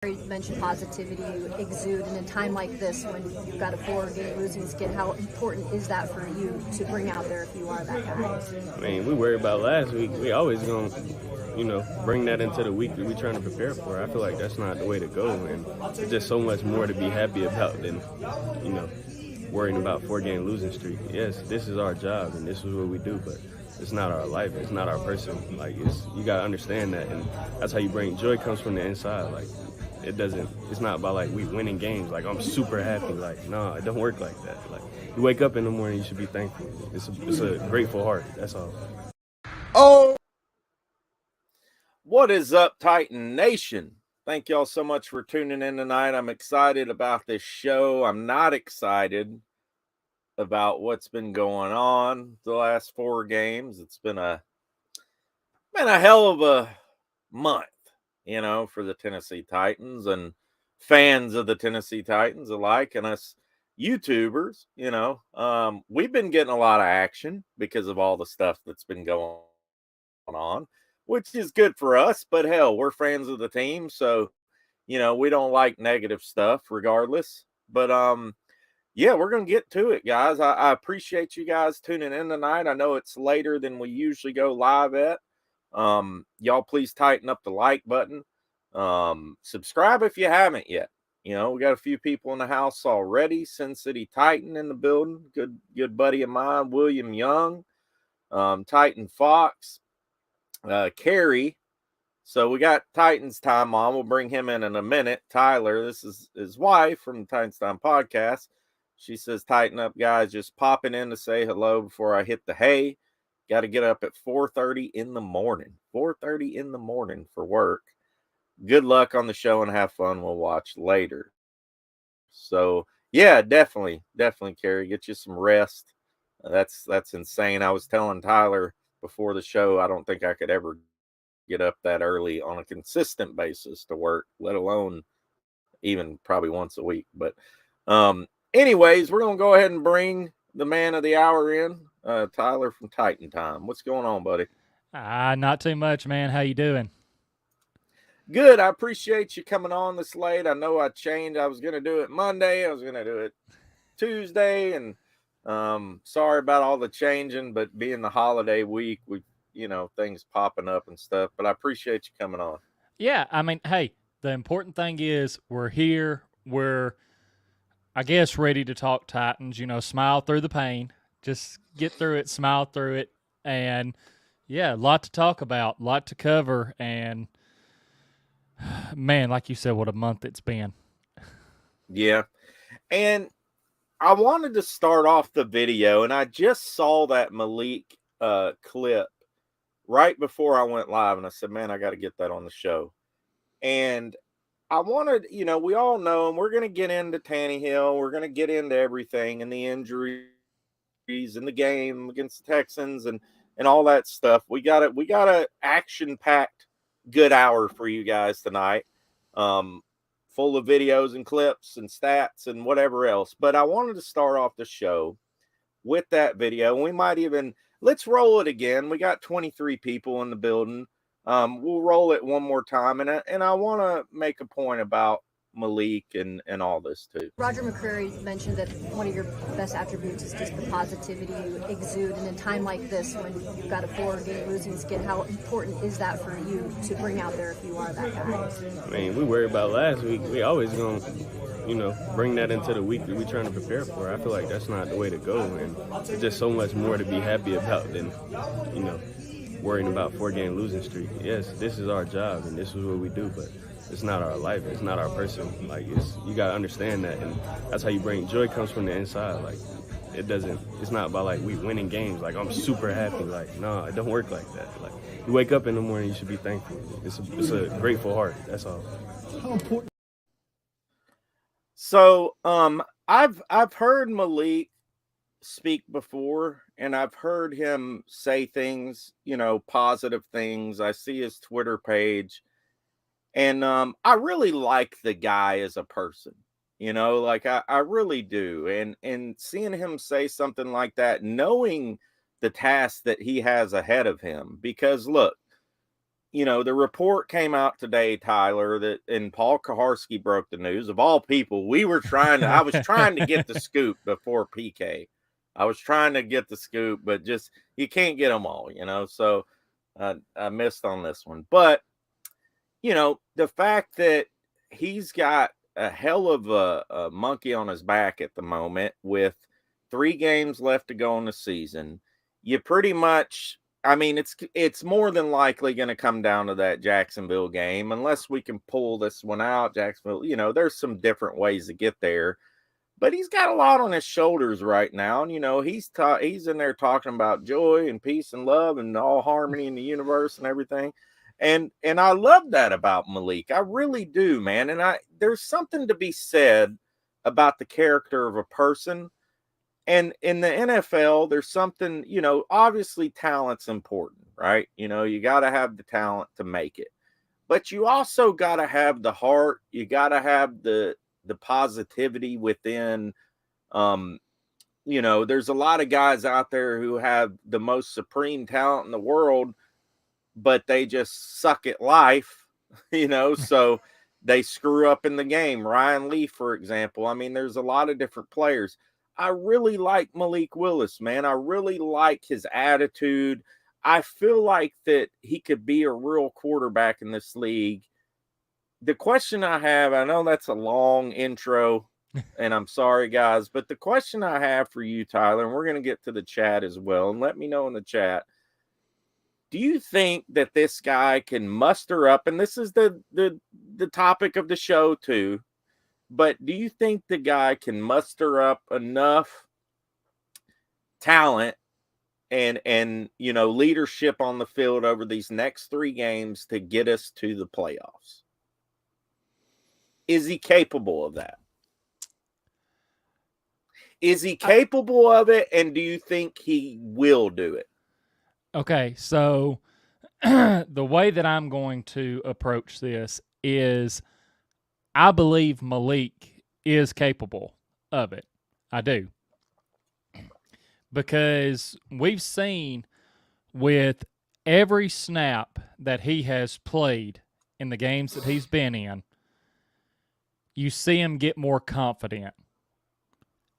You mentioned positivity you exude in a time like this when you've got a 4-game losing skid. How important is that for you to bring out there if you are that guy? I mean, we worried about last week. We always gonna, bring that into the week that we're trying to prepare for. I feel like that's not the way to go, and there's just so much more to be happy about than, you know, worrying about 4-game losing streak. Yes, this is our job and this is what we do, but it's not our life. It's not our person. Like, you gotta understand that, and that's how you bring joy. Comes from the inside. Like, it's not about like we winning games. Like, I'm super happy. Like, no, it don't work like that. Like, you wake up in the morning, you should be thankful. It's a grateful heart. That's all. Oh, what is up, Titan Nation? Thank y'all so much for tuning in tonight. I'm excited about this show. I'm not excited about what's been going on the last 4 games. It's been a hell of a month, for the Tennessee Titans and fans of the Tennessee Titans alike, and us YouTubers. We've been getting a lot of action because of all the stuff that's been going on, which is good for us. But hell, we're fans of the team, so we don't like negative stuff regardless. But yeah, we're gonna get to it, guys. I appreciate you guys tuning in tonight. I know it's later than we usually go live at. Y'all please tighten up the like button. Subscribe if you haven't yet. We got a few people in the house already. Sin City Titan in the building. Good buddy of mine, William Young, Titan Fox, Carrie. So we got Titans Time on. We'll bring him in a minute. Tyler, this is his wife from the Titans Time podcast. She says, "Tighten up, guys. Just popping in to say hello before I hit the hay. Got to get up at 4:30 in the morning. 4:30 in the morning for work. Good luck on the show and have fun. We'll watch later." So yeah, definitely, Carrie, get you some rest. That's insane. I was telling Tyler before the show, I don't think I could ever get up that early on a consistent basis to work, let alone even probably once a week. But anyways, we're gonna go ahead and bring the man of the hour in, Tyler from Titan Time. What's going on, buddy? Not too much, man. How you doing? Good. I appreciate you coming on this late. I know I changed. I was gonna do it Monday. I was gonna do it Tuesday, and sorry about all the changing. But being the holiday week, we things popping up and stuff. But I appreciate you coming on. Yeah, I mean, hey, the important thing is we're here. We're, I guess, ready to talk Titans. Smile through the pain. Just get through it, smile through it. And, yeah, a lot to talk about, a lot to cover. And, man, like you said, what a month it's been. Yeah. And I wanted to start off the video, and I just saw that Malik clip right before I went live, and I said, man, I got to get that on the show. And I wanted, we all know, and we're going to get into Tannehill. We're going to get into everything and the injuries and the game against the Texans and all that stuff. We got a action-packed good hour for you guys tonight, full of videos and clips and stats and whatever else. But I wanted to start off the show with that video. We might even, let's roll it again. We got 23 people in the building. We'll roll it one more time, and I want to make a point about Malik and all this too. Roger McCreary mentioned that one of your best attributes is just the positivity you exude in a time like this when you've got a 4-game losing skid. How important is that for you to bring out there if you are that guy? I mean, we worried about last week. We always gonna, bring that into the week that we're trying to prepare for. I feel like that's not the way to go, and there's just so much more to be happy about than, worrying about 4-game losing streak. Yes, this is our job and this is what we do, but it's not our life. It's not our person. Like, you gotta understand that, and that's how you bring joy. Comes from the inside. Like, it's not about like we winning games. Like, I'm super happy. Like, no, it don't work like that. Like, you wake up in the morning, you should be thankful. It's a grateful heart. That's all. How important? So, I've heard Malik speak before, and I've heard him say things, positive things. I see his Twitter page, and I really like the guy as a person. Like I really do. And seeing him say something like that, knowing the task that he has ahead of him, because look, the report came out today, Tyler, and Paul Kaharski broke the news. Of all people, I was trying to get the scoop before PK. I was trying to get the scoop, but just, you can't get them all, so I missed on this one. But, the fact that he's got a hell of a monkey on his back at the moment with 3 games left to go in the season, you pretty much, I mean, it's more than likely going to come down to that Jacksonville game, unless we can pull this one out. Jacksonville, there's some different ways to get there, but he's got a lot on his shoulders right now, and he's in there talking about joy and peace and love and all harmony in the universe and everything, and I love that about Malik. I really do, man. And there's something to be said about the character of a person. And in the NFL, there's something, obviously talent's important, right? You got to have the talent to make it, but you also got to have the heart. You got to have the positivity within. There's a lot of guys out there who have the most supreme talent in the world, but they just suck at life, so they screw up in the game. Ryan Leaf, for example. I mean, there's a lot of different players. I really like Malik Willis, man. I really like his attitude. I feel like that he could be a real quarterback in this league. The question I have, I know that's a long intro, and I'm sorry, guys, but the question I have for you, Tyler, and we're going to get to the chat as well, and let me know in the chat, do you think that this guy can muster up, and this is the topic of the show too, but do you think the guy can muster up enough talent and leadership on the field over these next 3 games to get us to the playoffs? Is he capable of that? Is he capable of it, and do you think he will do it? Okay, so the way that I'm going to approach this is I believe Malik is capable of it. I do. Because we've seen with every snap that he has played in the games that he's been in, you see him get more confident.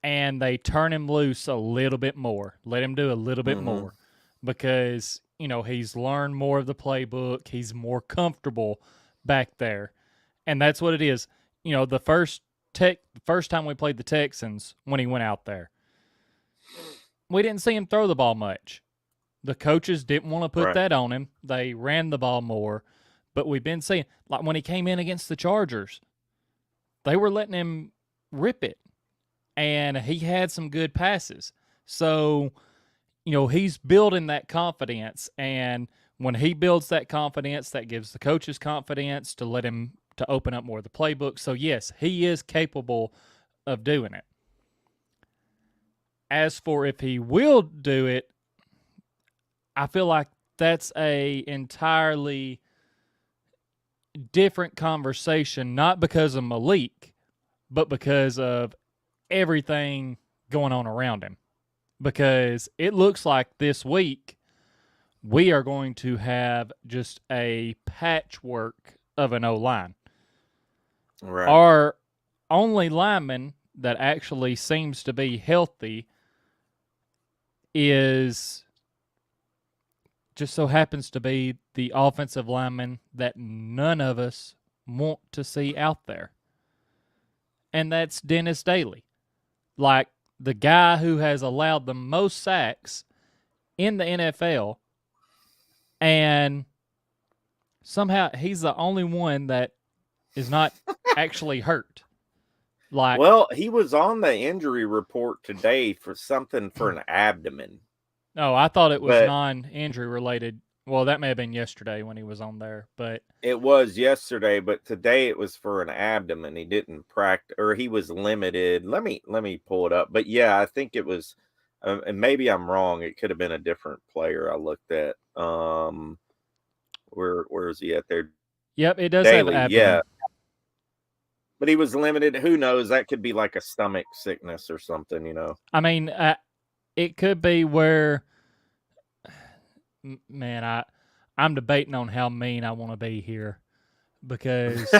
And they turn him loose a little bit more, let him do a little bit more. Because, he's learned more of the playbook. He's more comfortable back there. And that's what it is. The first time we played the Texans, when he went out there, we didn't see him throw the ball much. The coaches didn't want to put that on him. They ran the ball more. But we've been seeing, like when he came in against the Chargers, they were letting him rip it. And he had some good passes. So, he's building that confidence. And when he builds that confidence, that gives the coaches confidence to let him to open up more of the playbook. So, yes, he is capable of doing it. As for if he will do it, I feel like that's a entirely different conversation, not because of Malik, but because of everything going on around him. Because it looks like this week we are going to have just a patchwork of an O-line. Right. Our only lineman that actually seems to be healthy is just so happens to be the offensive lineman that none of us want to see out there. And that's Dennis Daly. Like the guy who has allowed the most sacks in the NFL, and somehow he's the only one that is not actually hurt. Like, well, he was on the injury report today for something for an abdomen. Oh, I thought it was non-injury related. Well, that may have been yesterday when he was on there, but it was yesterday. But today it was for an abdomen. He didn't practice, or he was limited. Let me pull it up. But yeah, I think it was, and maybe I'm wrong. It could have been a different player I looked at. Where is he at there? Yep, it does Daily, have abdomen. yeah. But he was limited. Who knows? That could be like a stomach sickness or something, I mean, it could be where, man, I'm debating on how mean I want to be here because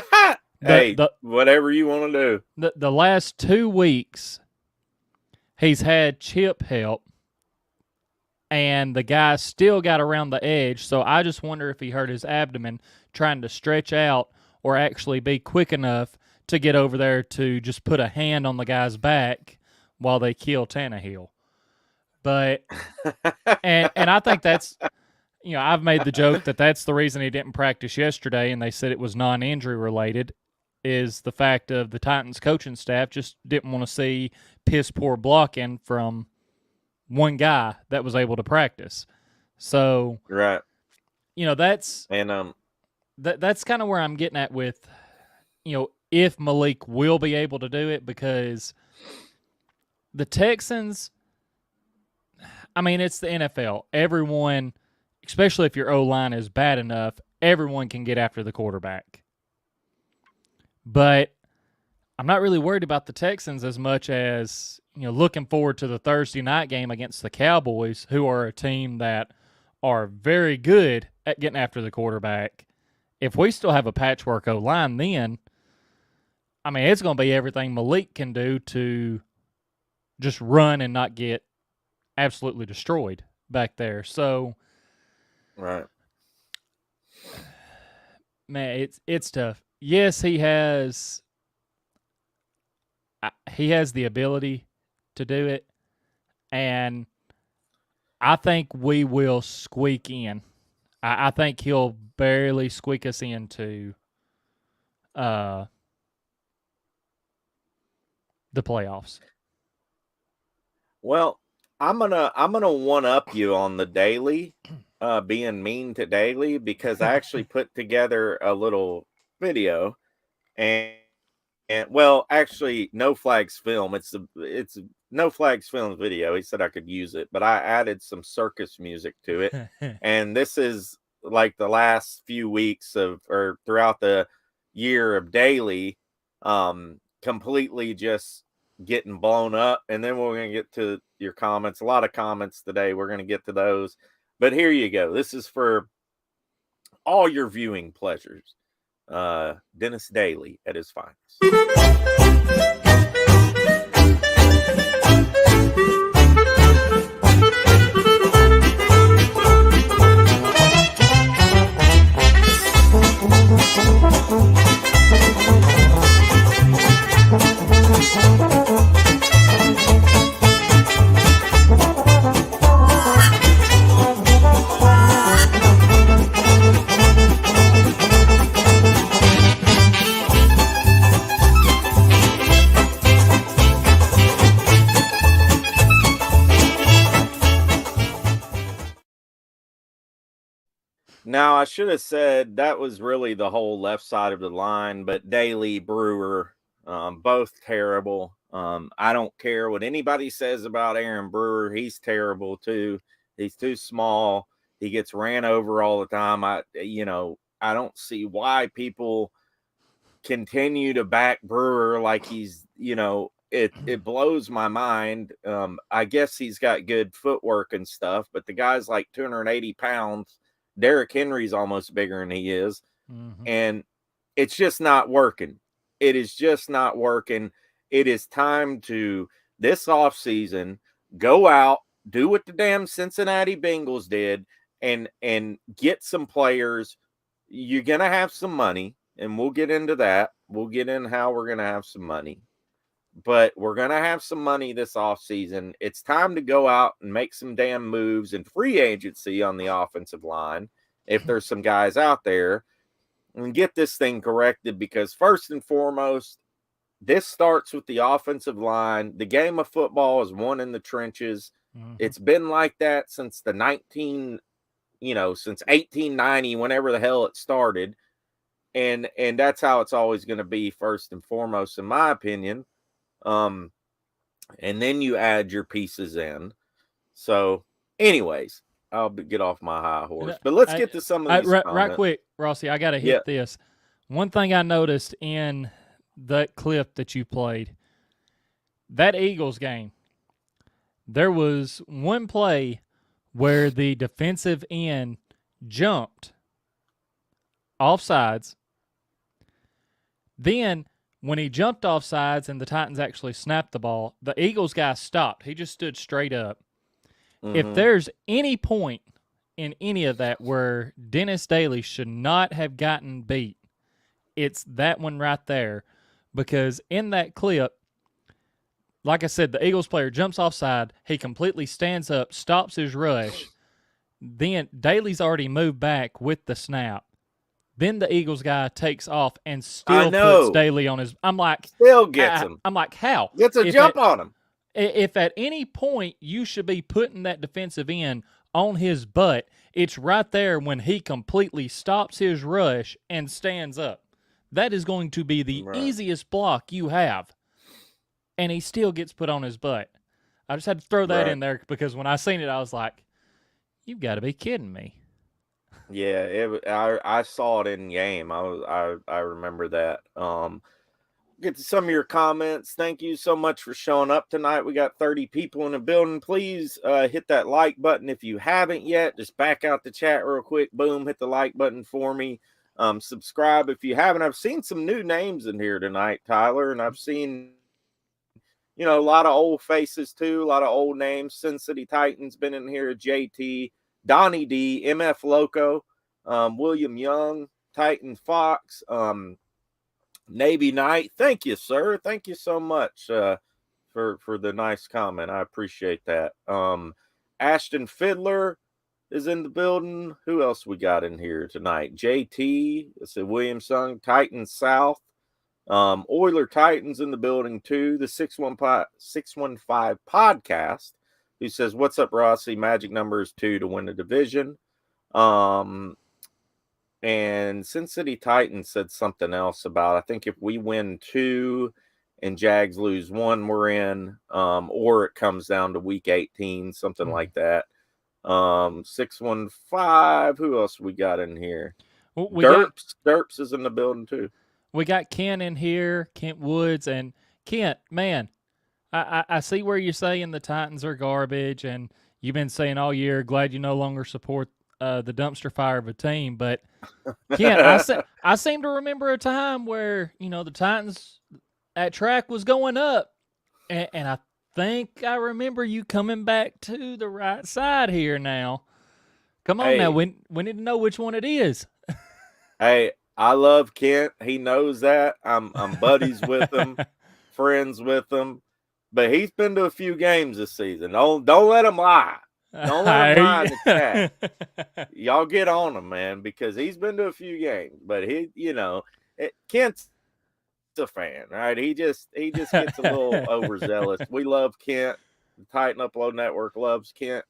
Hey, the whatever you want to do. the last 2 weeks he's had chip help, and the guy still got around the edge. So I just wonder if he hurt his abdomen trying to stretch out or actually be quick enough to get over there to just put a hand on the guy's back while they kill Tannehill. But and I think that's, I've made the joke that that's the reason he didn't practice yesterday, and they said it was non-injury related, is the fact of the Titans coaching staff just didn't want to see piss poor blocking from one guy that was able to practice. So, Right. That's And that's kind of where I'm getting at with, if Malik will be able to do it, because the Texans, I mean, it's the NFL. Everyone, especially if your O-line is bad enough, everyone can get after the quarterback. But I'm not really worried about the Texans as much as, looking forward to the Thursday night game against the Cowboys, who are a team that are very good at getting after the quarterback. If we still have a patchwork O-line, then, I mean, it's going to be everything Malik can do to just run and not get absolutely destroyed back there. So, right. man, it's tough. Yes, he has the ability to do it, and I think we will squeak in. I think he'll barely squeak us into the playoffs. Well, I'm gonna one up you on the daily, being mean to daily, because I actually put together a little video, and well, actually, No Flags Film. It's No Flags Film video. He said I could use it, but I added some circus music to it, and this is like the last few weeks or throughout the year of daily, completely just getting blown up. And then we're going to get to your comments. A lot of comments today. We're going to get to those. But here you go. This is for all your viewing pleasures. Dennis Daly at his finest. Now, I should have said that was really the whole left side of the line, but Daly, Brewer, both terrible. I don't care what anybody says about Aaron Brewer. He's terrible too. He's too small. He gets ran over all the time. I don't see why people continue to back Brewer like he's, it blows my mind. I guess he's got good footwork and stuff, but the guy's like 280 pounds. Derrick Henry's almost bigger than he is. Mm-hmm. And it's just not working. It is just not working. It is time to, this offseason, go out, do what the damn Cincinnati Bengals did, and get some players. You're going to have some money, and we'll get into that. We'll get in how we're going to have some money. But we're going to have some money this offseason. It's time to go out and make some damn moves in free agency on the offensive line, if there's some guys out there, and get this thing corrected, because first and foremost, this starts with the offensive line. The game of football is won in the trenches. Mm-hmm. It's been like that since since 1890, whenever the hell it started. And that's how it's always going to be, first and foremost, in my opinion. And then you add your pieces in. So, anyways, I'll get off my high horse. But let's get to some of these right quick, Rossi, I got to hit this. One thing I noticed in that clip that you played, that Eagles game, there was one play where the defensive end jumped offsides. Then, when he jumped offsides and the Titans actually snapped the ball, the Eagles guy stopped. He just stood straight up. If there's any point in any of that where Dennis Daly should not have gotten beat, it's that one right there. Because in that clip, like I said, the Eagles player jumps offside. He completely stands up, stops his rush. Then Daly's already moved back with the snap. Then the Eagles guy takes off and still puts Daly on his. I'm like, still gets him. I'm like, how? Gets a jump on him. If at any point you should be putting that defensive end on his butt, it's right there when he completely stops his rush and stands up. That is going to be the easiest block you have. And he still gets put on his butt. I just had to throw that in there because when I seen it, I was like, you've got to be kidding me. Yeah, I saw it in game. I remember that. Get to some of your comments. Thank you so much for showing up tonight. We got 30 people in the building. Please hit that like button if you haven't yet. Just back out the chat real quick. Boom, hit the like button for me. Subscribe if you haven't. I've seen some new names in here tonight, Tyler, and I've seen, a lot of old faces too, a lot of old names. Sin City Titans been in here. JT, Donnie D, MF Loco, William Young, Titan Fox, Navy Knight. Thank you, sir. Thank you so much for the nice comment. I appreciate that. Ashton Fiddler is in the building. Who else we got in here tonight? JT, it's a William Sung, Titan South. Oiler Titans in the building too. The 615 podcast, who says, "What's up, Rossi? Magic number is 2 to win the division." And Sin City Titans said something else about, I think if we win 2 and Jags lose 1, we're in, or it comes down to week 18, something like that. 615, who else we got in here? Well, Derps is in the building too. We got Kent in here, Kent Woods, and Kent, man, I see where you're saying the Titans are garbage, and you've been saying all year, glad you no longer support the dumpster fire of a team. But Kent, I seem to remember a time where the Titans at track was going up, and I think I remember you coming back to the right side here now. Come on now, we need to know which one it is. Hey, I love Kent. He knows that. I'm buddies with him, friends with him. But he's been to a few games this season. Don't let him lie. Don't let him lie in the chat. Y'all get on him, man, because he's been to a few games. But Kent's a fan, right? He just gets a little overzealous. We love Kent. The Titan Upload Network loves Kent.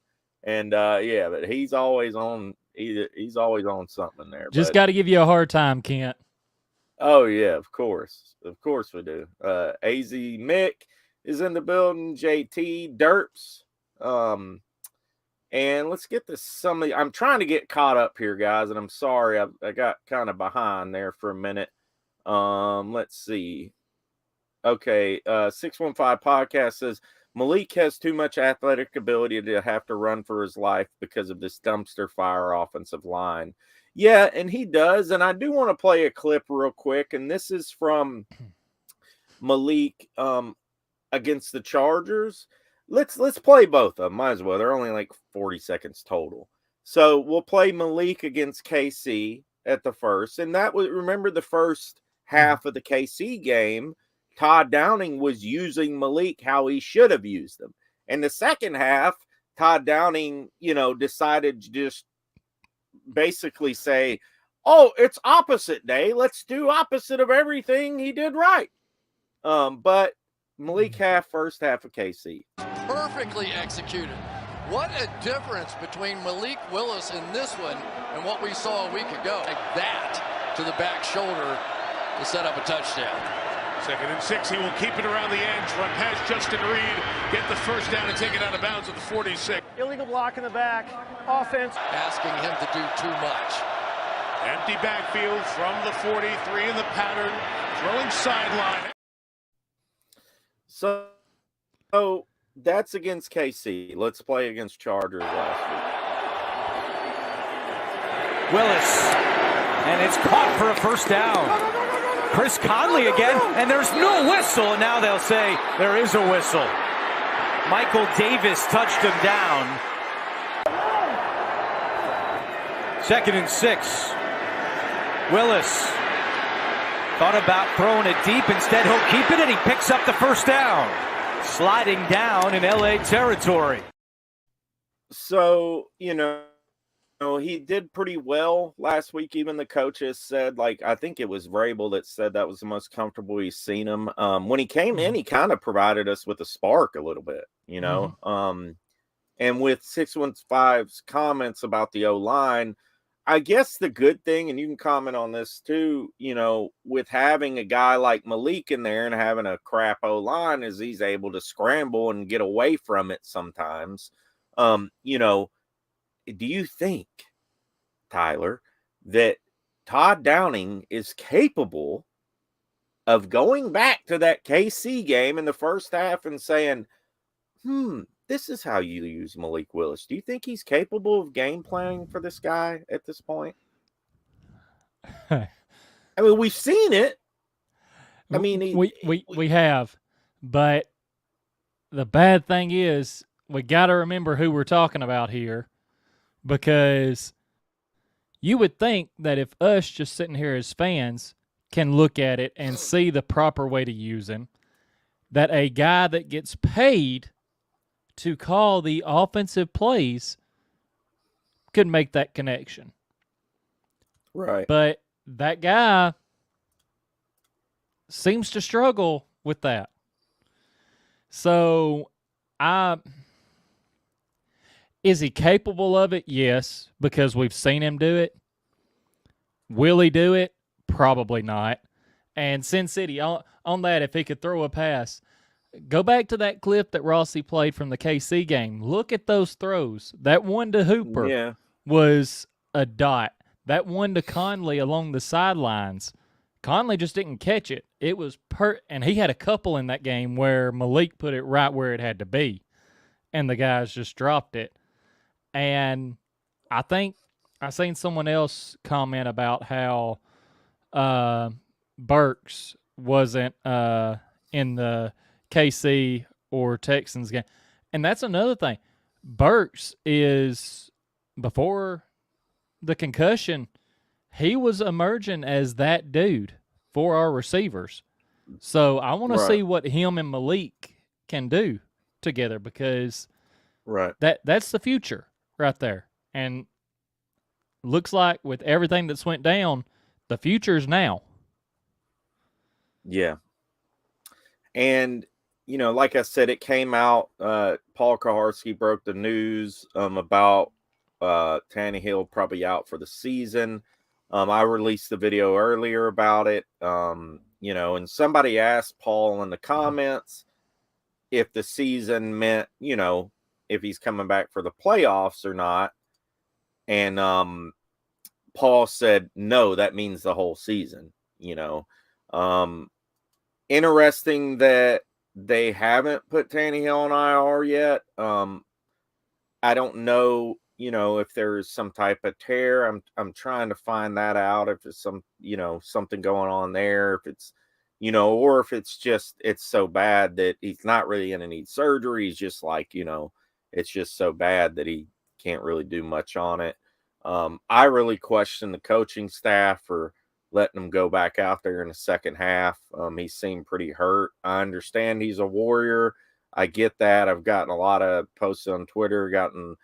And but he's always on. He's always on something there. Just got to give you a hard time, Kent. Oh yeah, of course we do. Az Mick is in the building. JT Derps, and let's get to I'm trying to get caught up here, guys, and I'm sorry I got kind of behind there for a minute. Let's see. Okay, 615 podcast says Malik has too much athletic ability to have to run for his life because of this dumpster fire offensive line. Yeah, and he does. And I do want to play a clip real quick. And this is from Malik against the Chargers. Let's play both of them. Might as well. They're only like 40 seconds total. So we'll play Malik against KC at the first. And that was, remember the first half of the KC game, Todd Downing was using Malik how he should have used him. And the second half, Todd Downing, decided to just basically say, oh, it's opposite day. Let's do opposite of everything he did right. But Malik first half of KC. Perfectly executed. What a difference between Malik Willis in this one and what we saw a week ago. Like that to the back shoulder to set up a touchdown. 2nd and 6, he will keep it around the edge, run past Justin Reed, get the first down and take it out of bounds at the 46. Illegal block in the back, offense. Asking him to do too much. Empty backfield from the 43 in the pattern, throwing sideline. So that's against KC. Let's play against Chargers last week. Willis. And it's caught for a first down. Chris Conley again, and there's no whistle. And now they'll say there is a whistle. Michael Davis touched him down. 2nd and 6. Willis thought about throwing it deep. Instead, he'll keep it, and he picks up the first down. Sliding down in LA territory. So, he did pretty well last week. Even the coaches said, I think it was Vrabel that said that was the most comfortable he's seen him. When he came in, he kind of provided us with a spark a little bit, and with 615's comments about the O-line, I guess the good thing, and you can comment on this too, with having a guy like Malik in there and having a crap O-line, is he's able to scramble and get away from it sometimes. Do you think, Tyler, that Todd Downing is capable of going back to that KC game in the first half and saying, this is how you use Malik Willis? Do you think he's capable of game planning for this guy at this point? I mean, we've seen it. I mean, we have, but the bad thing is we got to remember who we're talking about here, because you would think that if us just sitting here as fans can look at it and see the proper way to use him, that a guy that gets paid to call the offensive plays could make that connection. Right. But that guy seems to struggle with that. So, is he capable of it? Yes, because we've seen him do it. Will he do it? Probably not. And Sin City, on that, if he could throw a pass, go back to that clip that Rossi played from the KC game. Look at those throws. That one to Hooper was a dot. That one to Conley along the sidelines, Conley just didn't catch it. It was and he had a couple in that game where Malik put it right where it had to be, and the guys just dropped it. And I think I seen someone else comment about how Burks wasn't in the KC or Texans game. And that's another thing. Burks is, before the concussion, he was emerging as that dude for our receivers. So I want to see what him and Malik can do together, because that's the future right there. And looks like with everything that's went down, the future's now. Yeah. And, like I said, it came out, Paul Kaharski broke the news about Tannehill probably out for the season. I released the video earlier about it, and somebody asked Paul in the comments if the season meant, if he's coming back for the playoffs or not. And Paul said, no, that means the whole season, Interesting that they haven't put Tannehill on IR yet. I don't know, if there's some type of tear. I'm trying to find that out. If it's some, something going on there, if it's, or if it's just, it's so bad that he's not really going to need surgery. He's just like, it's just so bad that he can't really do much on it. I really question the coaching staff for letting him go back out there in the second half. He seemed pretty hurt. I understand he's a Warrior. I get that. I've gotten a lot of posts on Twitter, gotten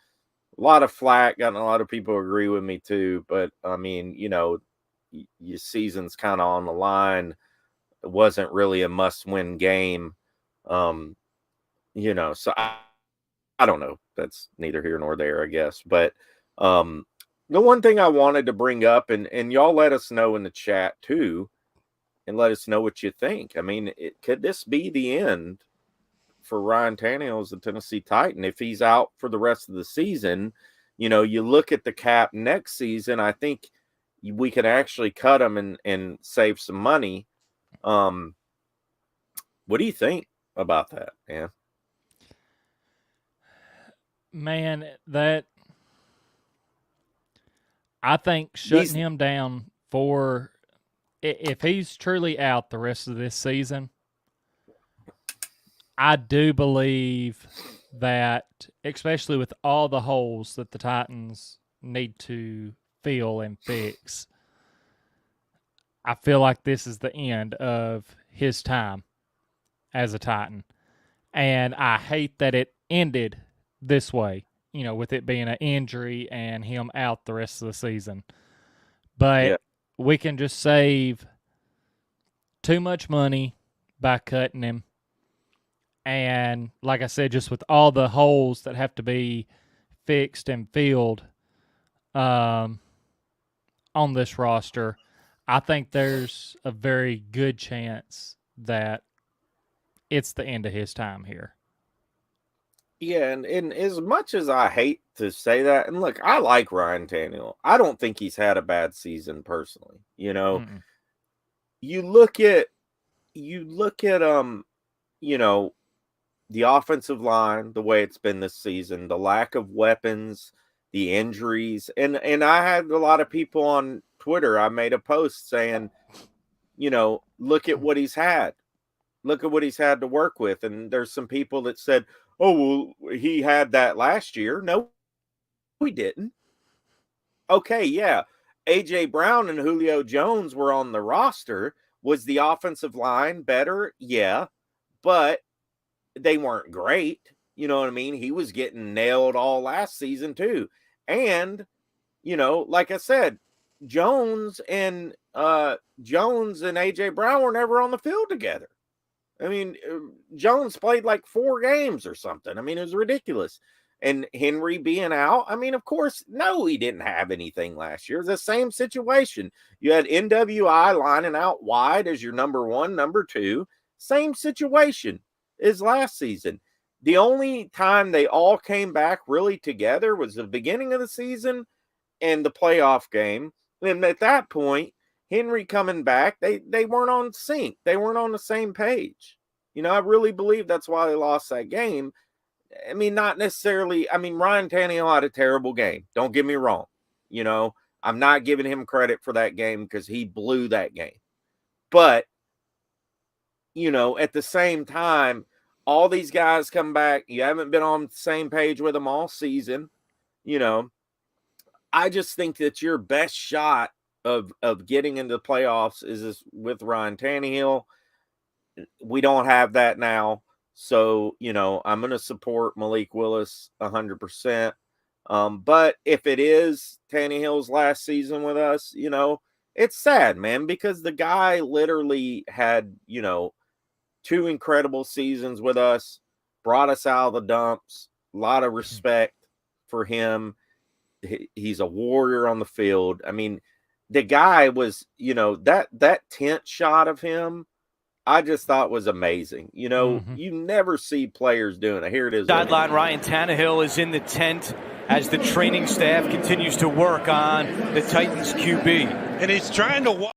a lot of flack, gotten a lot of people agree with me too. But I mean, your season's kind of on the line. It wasn't really a must-win game. So I don't know. That's neither here nor there, I guess. But the one thing I wanted to bring up, and y'all let us know in the chat too, and let us know what you think. I mean, could this be the end for Ryan Tannehill as the Tennessee Titan? If he's out for the rest of the season, you look at the cap next season, I think we could actually cut him and save some money. What do you think about that? Yeah. Man, I think shutting These- him down for if he's truly out the rest of this season, I do believe that, especially with all the holes that the Titans need to fill and fix, I feel like this is the end of his time as a Titan. And I hate that it ended this way, with it being an injury and him out the rest of the season. But we can just save too much money by cutting him. And like I said, just with all the holes that have to be fixed and filled on this roster, I think there's a very good chance that it's the end of his time here. Yeah, and as much as I hate to say that, and look, I like Ryan Tannehill. I don't think he's had a bad season personally. Mm-mm. You look at the offensive line, the way it's been this season, the lack of weapons, the injuries, and I had a lot of people on Twitter. I made a post saying, look at what he's had. Look at what he's had to work with. And there's some people that said, oh, well, he had that last year. No, we didn't. Okay, yeah. A.J. Brown and Julio Jones were on the roster. Was the offensive line better? Yeah. But they weren't great. You know what I mean? He was getting nailed all last season too. And, like I said, Jones and A.J. Brown were never on the field together. I mean, Jones played like 4 games or something. I mean, it was ridiculous. And Henry being out, I mean, of course, no, he didn't have anything last year. It was the same situation. You had NWI lining out wide as your number 1, number 2. Same situation as last season. The only time they all came back really together was the beginning of the season and the playoff game. And at that point, Henry coming back, they weren't on sync. They weren't on the same page. I really believe that's why they lost that game. I mean, not necessarily. I mean, Ryan Tannehill had a terrible game. Don't get me wrong. I'm not giving him credit for that game because he blew that game. But, at the same time, all these guys come back. You haven't been on the same page with them all season. I just think that your best shot of getting into the playoffs is with Ryan Tannehill. We don't have that now. So, I'm going to support Malik Willis 100%. But if it is Tannehill's last season with us, it's sad, man, because the guy literally had, 2 incredible seasons with us, brought us out of the dumps, a lot of respect for him. He's a warrior on the field. I mean, the guy was, that tent shot of him, I just thought was amazing. You never see players doing it. Here it is. Sideline Ryan Tannehill is in the tent as the training staff continues to work on the Titans QB. And he's trying to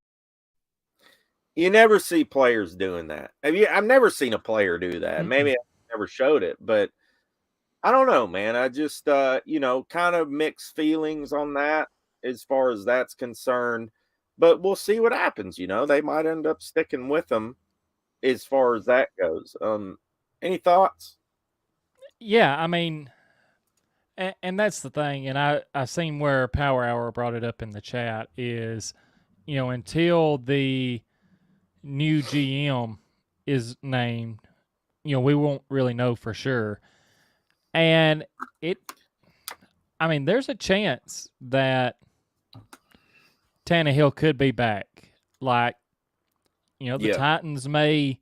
You never see players doing that. I've never seen a player do that. Maybe I never showed it, but I don't know, man. I just, kind of mixed feelings on that as far as that's concerned. But we'll see what happens. They might end up sticking with them as far as that goes. Any thoughts? Yeah, I mean, and that's the thing. And I seen where Power Hour brought it up in the chat is, until the new GM is named, we won't really know for sure. And there's a chance that Tannehill could be back. Like, the Titans may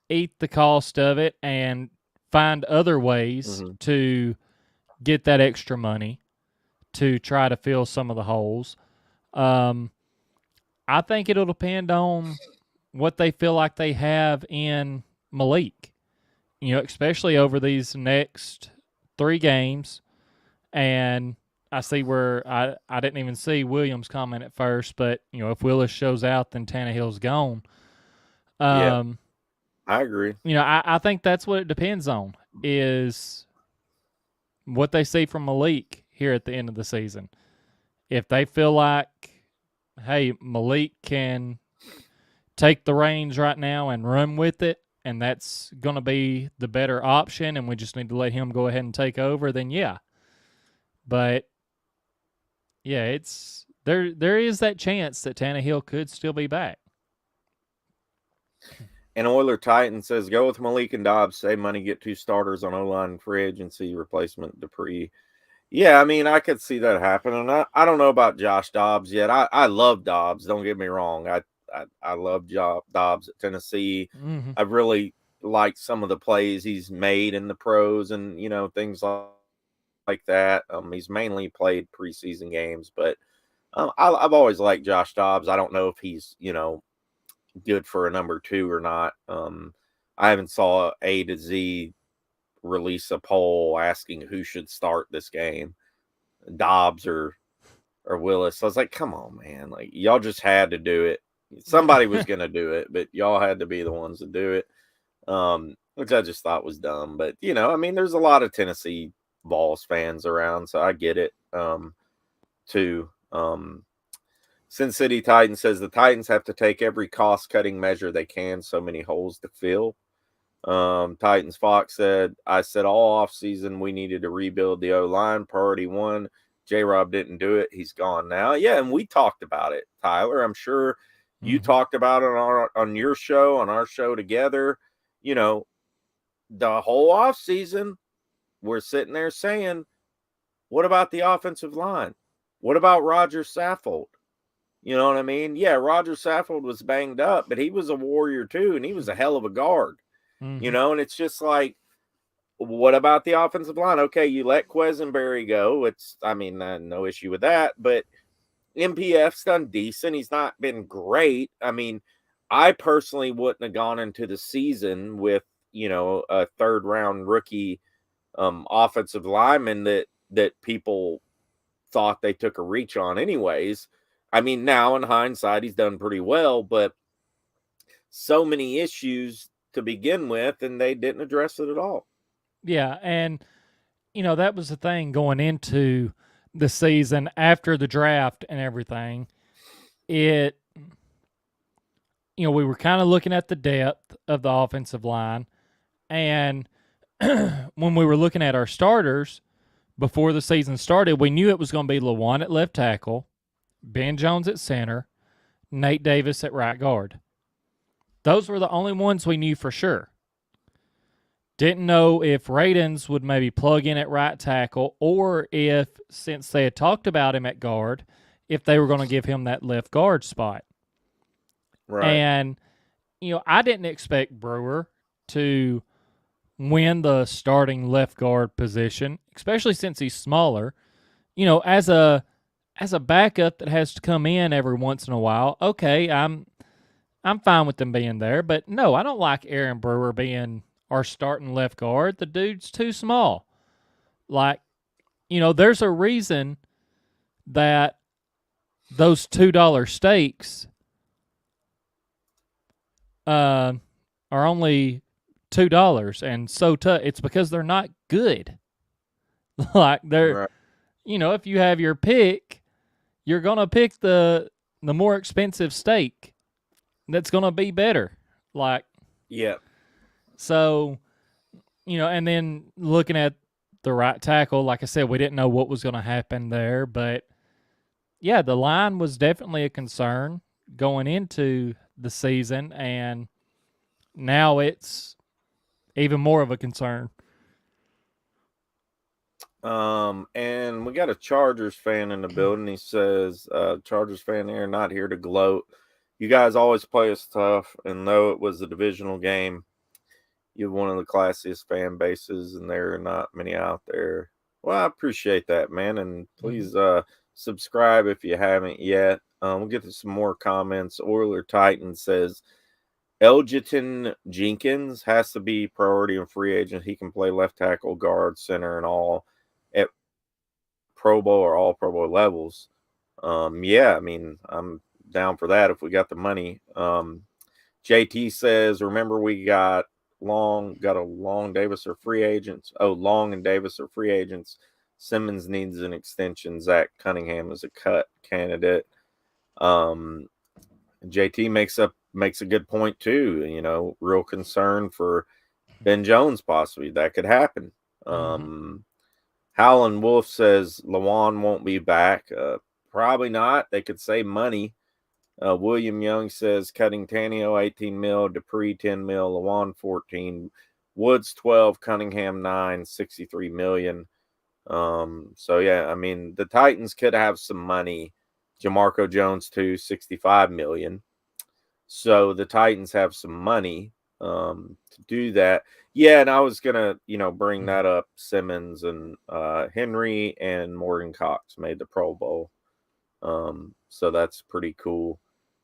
eat the cost of it and find other ways to get that extra money to try to fill some of the holes. I think it'll depend on what they feel like they have in Malik, especially over these next 3 games. And I see where I didn't even see Williams' comment at first, but, if Willis shows out, then Tannehill's gone. I agree. I think that's what it depends on, is what they see from Malik here at the end of the season. if they feel like, hey, Malik can take the reins right now and run with it, and that's going to be the better option, and we just need to let him go ahead and take over, then yeah. But yeah, it's there is that chance that Tannehill could still be back. And Oiler Titan says, go with Malik and Dobbs, save money, get 2 starters on O-line free agency, replacement Dupree. Yeah, I mean, I could see that happening. I don't know about Josh Dobbs yet. I love Dobbs. Don't get me wrong. I love Dobbs at Tennessee. Mm-hmm. I've really liked some of the plays he's made in the pros and, things like that. He's mainly played preseason games, but I've always liked Josh Dobbs. I don't know if he's, good for a number 2 or not. I haven't saw A to Z release a poll asking who should start this game, Dobbs or Willis. So I was like, come on, man. Like, y'all just had to do it. Somebody was going to do it, but y'all had to be the ones to do it, which I just thought was dumb. But, there's a lot of Tennessee Vols fans around, so I get it, too. Sin City Titan says the Titans have to take every cost-cutting measure they can, so many holes to fill. Titans Fox said, I said all offseason we needed to rebuild the O-line. Priority 1. J-Rob didn't do it. He's gone now. Yeah, and we talked about it, Tyler. I'm sure you talked about it on your show, on our show together. The whole offseason, we're sitting there saying, what about the offensive line? What about Roger Saffold? You know what I mean? Yeah, Roger Saffold was banged up, but he was a warrior too, and he was a hell of a guard. And it's just like, what about the offensive line? Okay, you let Quesenberry go. No issue with that, but MPF's done decent. He's not been great. I personally wouldn't have gone into the season with, a 3rd-round rookie offensive lineman that people thought they took a reach on anyways. Now in hindsight, he's done pretty well, but so many issues to begin with, and they didn't address it at all. Yeah, and, that was the thing going into the season after the draft and everything. We were kind of looking at the depth of the offensive line, and when we were looking at our starters before the season started, we knew it was going to be Lewan at left tackle, Ben Jones at center, Nate Davis at right guard. Those were the only ones we knew for sure. Didn't know if Radens would maybe plug in at right tackle, or if, since they had talked about him at guard, if they were going to give him that left guard spot. Right. And, I didn't expect Brewer to win the starting left guard position, especially since he's smaller. As a backup that has to come in every once in a while, okay, I'm fine with them being there. But no, I don't like Aaron Brewer being our starting left guard. The dude's too small. There's a reason that those $2 steaks are only $2, and it's because they're not good. They're, Right. If you have your pick, you're gonna pick the more expensive steak. That's gonna be better. Yeah. So, and then looking at the right tackle, like I said, we didn't know what was going to happen there, but yeah, the line was definitely a concern going into the season, and now it's even more of a concern. And we got a Chargers fan in the building. He says, Chargers fan here, not here to gloat. You guys always play us tough, and though it was a divisional game, you have one of the classiest fan bases, and there are not many out there. Well, I appreciate that, man, and please subscribe if you haven't yet. We'll get to some more comments. Oiler Titan says, Elgin Jenkins has to be priority in free agent. He can play left tackle, guard, center, and all at Pro Bowl or all Pro Bowl levels. Yeah, I'm down for that if we got the money. JT says, remember we got Long and Davis are free agents. Oh, Long and Davis are free agents. Simmons needs an extension. Zach Cunningham is a cut candidate. JT makes a good point too. You know, real concern for Ben Jones possibly that could happen. Howland Wolf says Lawan won't be back. Probably not. They could save money. William Young says cutting Tanio 18 mil, Dupree 10 mil, Lawan 14, Woods 12, Cunningham 9, 63 million. So yeah, I mean the Titans could have some money. Jamarco Jones too, 65 million. So the Titans have some money to do that. Yeah, and I was gonna, bring that up. Simmons and Henry and Morgan Cox made the Pro Bowl. So that's pretty cool.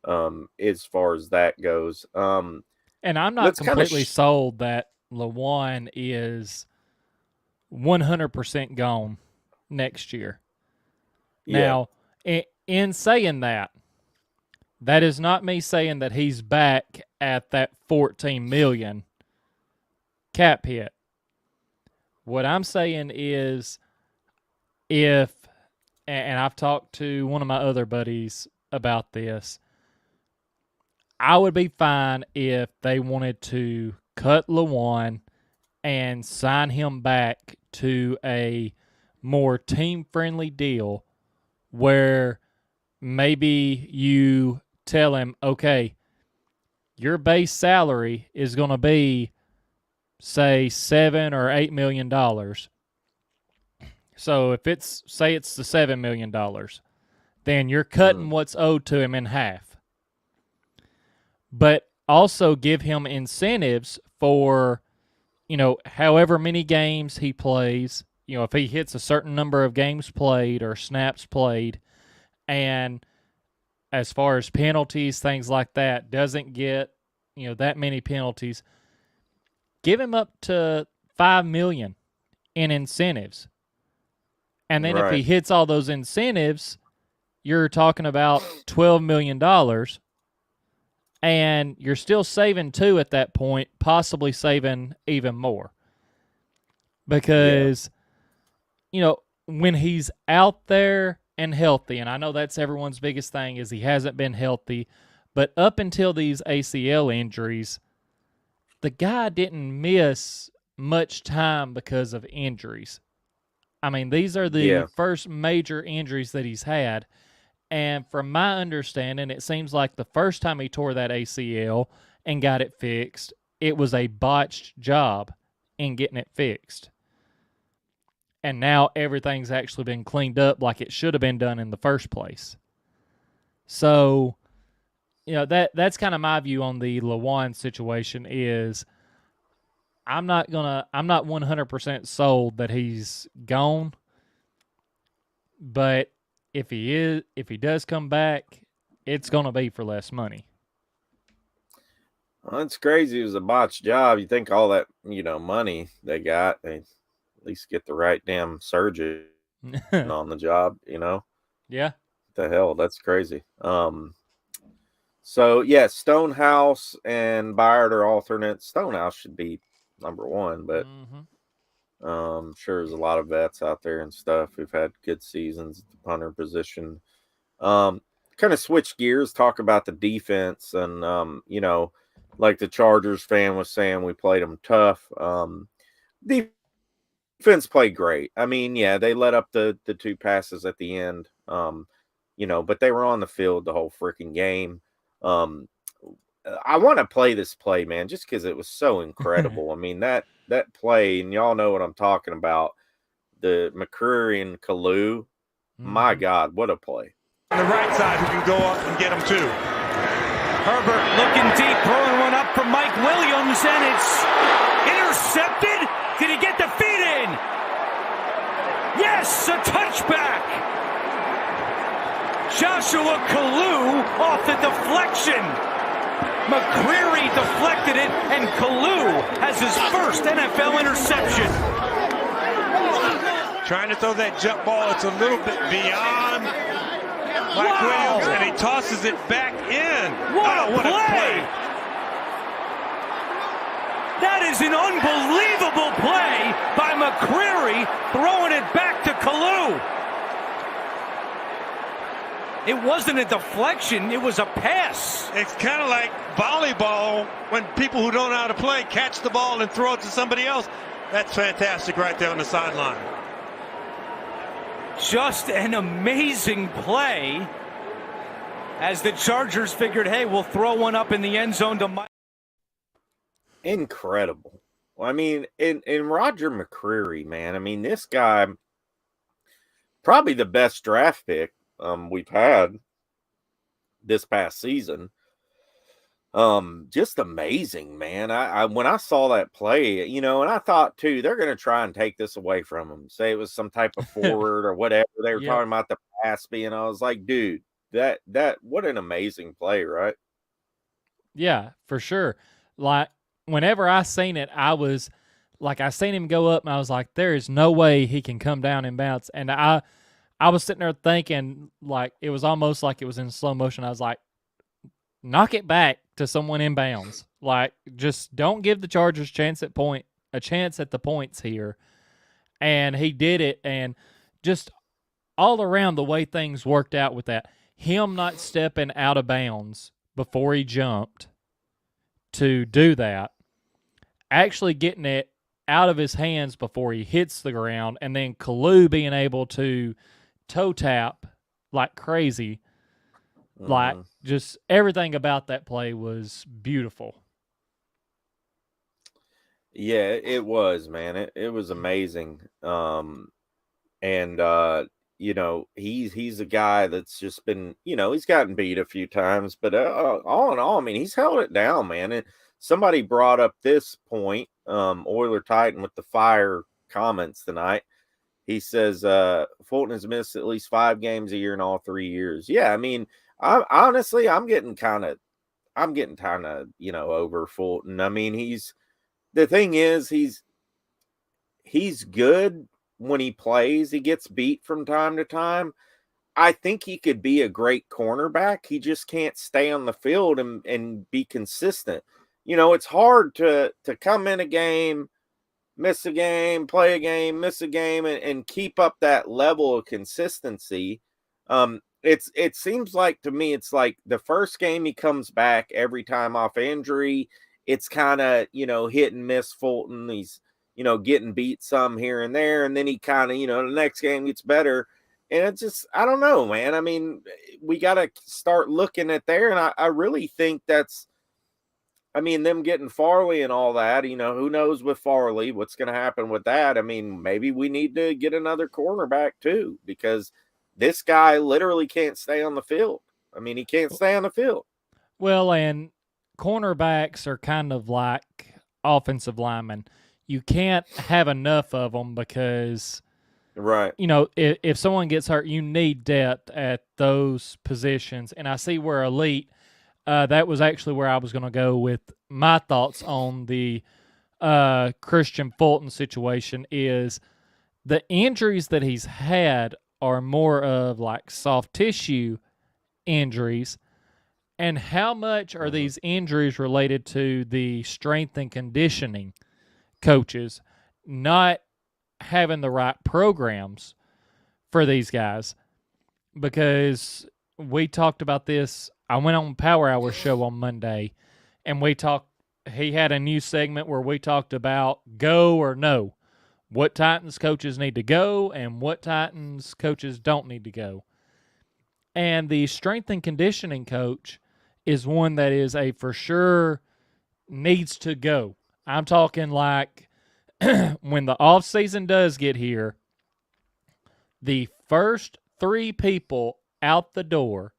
As far as that goes. And I'm not completely sold that Lawan is 100% gone next year. Yeah. Now, in saying that is not me saying that he's back at that 14 million cap hit. What I'm saying is and I've talked to one of my other buddies about this, I would be fine if they wanted to cut Lawan and sign him back to a more team-friendly deal where maybe you tell him, okay, your base salary is going to be, say, $7 or $8 million. So if it's the $7 million, then you're cutting what's owed to him in half. But also give him incentives for, however many games he plays. If he hits a certain number of games played or snaps played, and as far as penalties, things like that, doesn't get, that many penalties, give him up to $5 million in incentives. And then if he hits all those incentives, you're talking about $12 million. And you're still saving $2 million at that point, possibly saving even more. Because, when he's out there and healthy, and I know that's everyone's biggest thing is he hasn't been healthy, but up until these ACL injuries, the guy didn't miss much time because of injuries. I mean, these are the first major injuries that he's had. And from my understanding, it seems like the first time he tore that ACL and got it fixed, it was a botched job in getting it fixed. And now everything's actually been cleaned up like it should have been done in the first place. So, that's kind of my view on the Lawan situation is I'm not 100% sold that he's gone. But if he does come back, it's going to be for less money. Well, it's crazy. It was a botched job. You think all that, money they got, they at least get the right damn surgeon on the job, Yeah. What the hell? That's crazy. So, yeah, Stonehouse and Byard are alternates. Stonehouse should be number one, but sure there's a lot of vets out there and stuff who've had good seasons at the punter position. Kind of switch gears, talk about the defense, and like the Chargers fan was saying, we played them tough. Defense played great. I mean, yeah, they let up the 2 passes at the end, but they were on the field the whole freaking game. I want to play this play, man, just because it was so incredible. I mean, that play, and y'all know what I'm talking about, the McCreary and Kalu. My God, what a play. On the right side, who can go up and get him too. Herbert looking deep, throwing one up from Mike Williams, and it's intercepted. Did he get the feet in? Yes, a touchback. Joshua Kalu off the deflection. McCreary deflected it, and Kalu has his first NFL interception. Trying to throw that jump ball. It's a little bit beyond Mike Williams, and he tosses it back in. What a play. That is an unbelievable play by McCreary, throwing it back to Kalu. It wasn't a deflection, it was a pass. It's kind of like volleyball when people who don't know how to play catch the ball and throw it to somebody else. That's fantastic right there on the sideline. Just an amazing play as the Chargers figured, hey, we'll throw one up in the end zone to Mike. Incredible. I mean, in Roger McCreary, man, I mean, this guy, probably the best draft pick we've had this past season. Just amazing, man. I when I saw that play, you know, and I thought too, they're going to try and take this away from him. Say it was some type of forward or whatever. They were talking about the pass being. I was like, dude, that what an amazing play, right? Yeah, for sure. Like whenever I seen it, I was like, I seen him go up, and I was like, there is no way he can come down and bounce. And I was sitting there thinking, like, it was almost like it was in slow motion. I was like, knock it back to someone in bounds. Like, just don't give the Chargers a chance at the points here. And he did it, and just all around the way things worked out with that, him not stepping out of bounds before he jumped to do that, actually getting it out of his hands before he hits the ground, and then Kalu being able to toe tap like crazy. Like, just everything about that play was beautiful. Yeah, it was, man. It was amazing. You know, he's a guy that's just been, you know, he's gotten beat a few times, but all in all, I mean, he's held it down, man. And somebody brought up this point, Oiler Titan with the fire comments tonight. He says Fulton has missed at least 5 games a year in all 3 years. Yeah, I mean, I'm getting kind of, you know, over Fulton. I mean, he's good when he plays. He gets beat from time to time. I think he could be a great cornerback. He just can't stay on the field and be consistent. You know, it's hard to come in a game, miss a game, play a game, miss a game, and keep up that level of consistency. It seems like to me, it's like the first game he comes back every time off injury, it's kind of, you know, hit and miss Fulton. He's, you know, getting beat some here and there, and then he kind of, you know, the next game gets better. And it's just, I don't know, man. I mean, we got to start looking at there, and I really think that's, I mean, them getting Farley and all that, you know, who knows with Farley, what's going to happen with that. I mean, maybe we need to get another cornerback too, because this guy literally can't stay on the field. I mean, he can't stay on the field. Well, and cornerbacks are kind of like offensive linemen. You can't have enough of them because, right, you know, if someone gets hurt, you need depth at those positions. And I see where elite, that was actually where I was going to go with my thoughts on the Christian Fulton situation is the injuries that he's had are more of like soft tissue injuries. And how much are these injuries related to the strength and conditioning coaches not having the right programs for these guys? Because we talked about this. I went on Power Hour show on Monday, and he had a new segment where we talked about go or no. What Titans coaches need to go and what Titans coaches don't need to go. And the strength and conditioning coach is one that is a for sure needs to go. I'm talking like when the off season does get here, the first 3 people out the door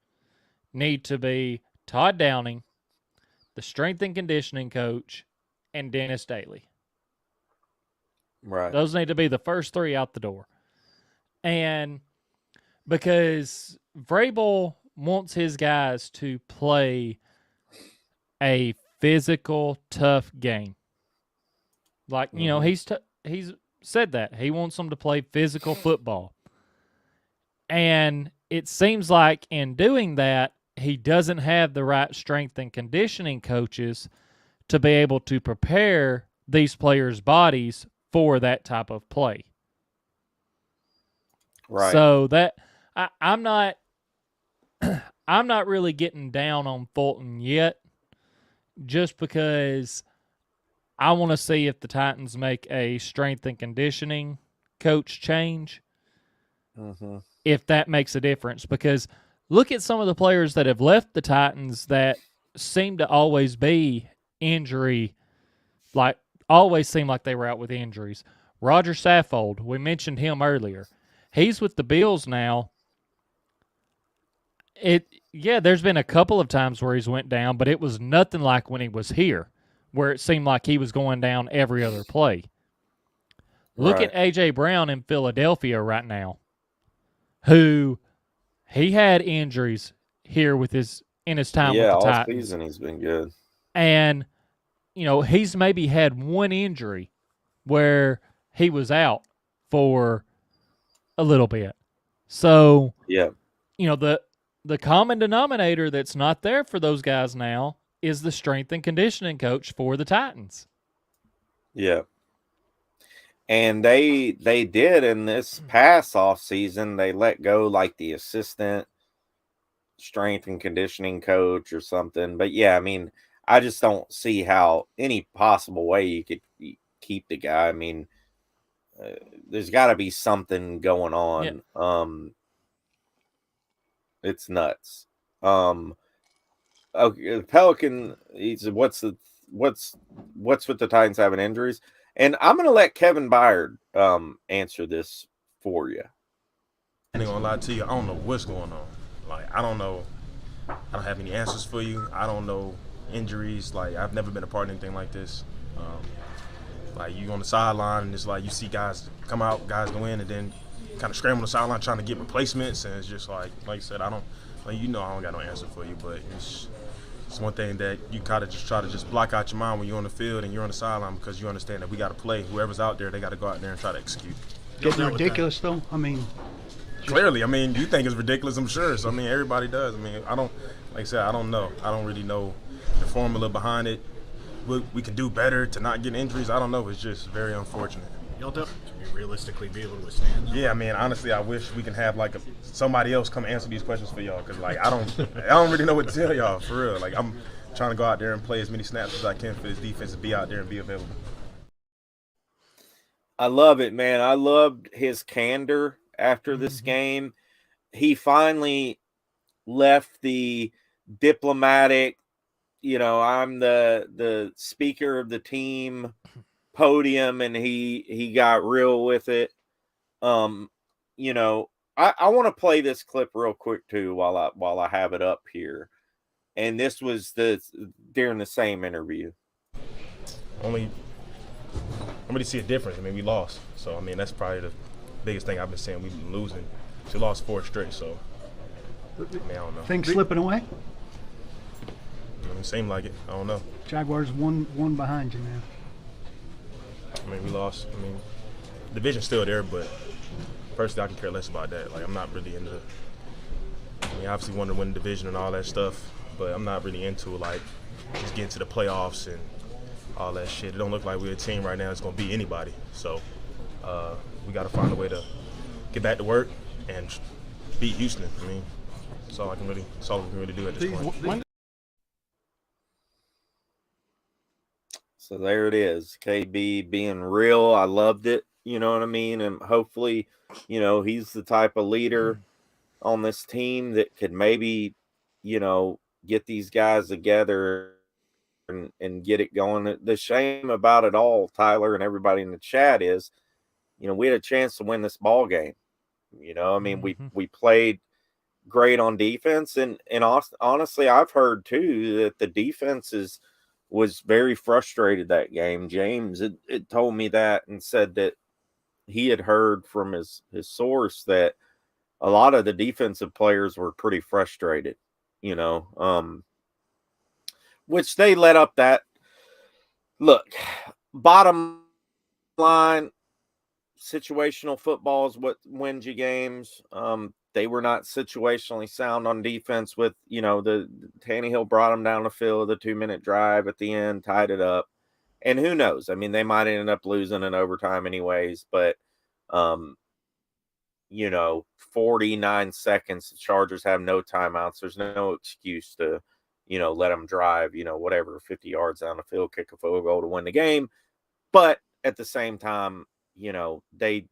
need to be Todd Downing, the strength and conditioning coach, and Dennis Daly. Right. Those need to be the first 3 out the door. And because Vrabel wants his guys to play a physical, tough game. Like, you know, he's said that. He wants them to play physical football. And it seems like in doing that, he doesn't have the right strength and conditioning coaches to be able to prepare these players' bodies for that type of play. Right. So that I'm not I'm not really getting down on Fulton yet, just because I want to see if the Titans make a strength and conditioning coach change, if that makes a difference. Because look at some of the players that have left the Titans that seem to always be injury, like always seem like they were out with injuries. Roger Saffold, we mentioned him earlier. He's with the Bills now. There's been a couple of times where he's went down, but it was nothing like when he was here, where it seemed like he was going down every other play. Look at A.J. Brown in Philadelphia right now, who he had injuries here in his time with the Titans. All season he's been good. And, he's maybe had one injury where he was out for a little bit. So, the common denominator that's not there for those guys now is the strength and conditioning coach for the Titans. Yeah. And they did in this past off season, they let go like the assistant strength and conditioning coach or something. But yeah, I mean, I just don't see how any possible way you could keep the guy. I mean, there's got to be something going on. Yeah. It's nuts. Okay, Pelican. What's with the Titans having injuries? And I'm gonna let Kevin Byard answer this for you. I ain't gonna lie to you. I don't know what's going on. Like, I don't know. I don't have any answers for you. I don't know injuries. Like, I've never been a part of anything like this. Like, you on the sideline and it's like you see guys come out, guys go in, and then kind of scramble the sideline trying to get replacements, and it's just like I said, I don't got no answer for you, but it's one thing that you kind of just try to just block out your mind when you're on the field and you're on the sideline, because you understand that we got to play. Whoever's out there, they got to go out there and try to execute. Getting ridiculous, though. I mean, clearly, I mean, you think it's ridiculous, I'm sure. So I mean, everybody does. I mean, I don't know. I don't really know the formula behind it. We can do better to not get injuries. I don't know. It's just very unfortunate. Y'all definitely realistically be able to withstand that. Yeah, I mean, honestly, I wish we can have like somebody else come answer these questions for y'all, because like I don't really know what to tell y'all, for real. Like, I'm trying to go out there and play as many snaps as I can for this defense and be out there and be available. I love it, man. I loved his candor after this game. He finally left the diplomatic, I'm the speaker of the team podium, and he got real with it. I want to play this clip real quick too while I have it up here. And this was during the same interview. I really see a difference. I mean, we lost. So I mean, that's probably the biggest thing I've been saying. We've been losing. We lost 4 straight, so I don't know. Things slipping away? It seemed like it. I don't know. Jaguars one behind you now. I mean, we lost. I mean, the division's still there, but personally, I can care less about that. Like, I'm not really into. I mean, obviously, want to win the division and all that stuff, but I'm not really into like just getting to the playoffs and all that shit. It don't look like we're a team right now that's gonna beat anybody. So we got to find a way to get back to work and beat Houston. I mean, that's all we can really do at this point. So there it is. KB being real. I loved it. You know what I mean? And hopefully, he's the type of leader on this team that could maybe, get these guys together and get it going. The shame about it all, Tyler and everybody in the chat, is, we had a chance to win this ball game. I mean, we played great on defense, and honestly, I've heard too that the defense was very frustrated that game. James it told me that and said that he had heard from his source that a lot of the defensive players were pretty frustrated, which they let up that. Look, bottom line, situational football is what wins you games. They were not situationally sound on defense with, the Tannehill brought them down the field, the 2-minute drive at the end, tied it up. And who knows? I mean, they might end up losing in overtime anyways, but 49 seconds, the Chargers have no timeouts. There's no excuse to, let them drive, whatever, 50 yards down the field, kick a field goal to win the game. But at the same time, they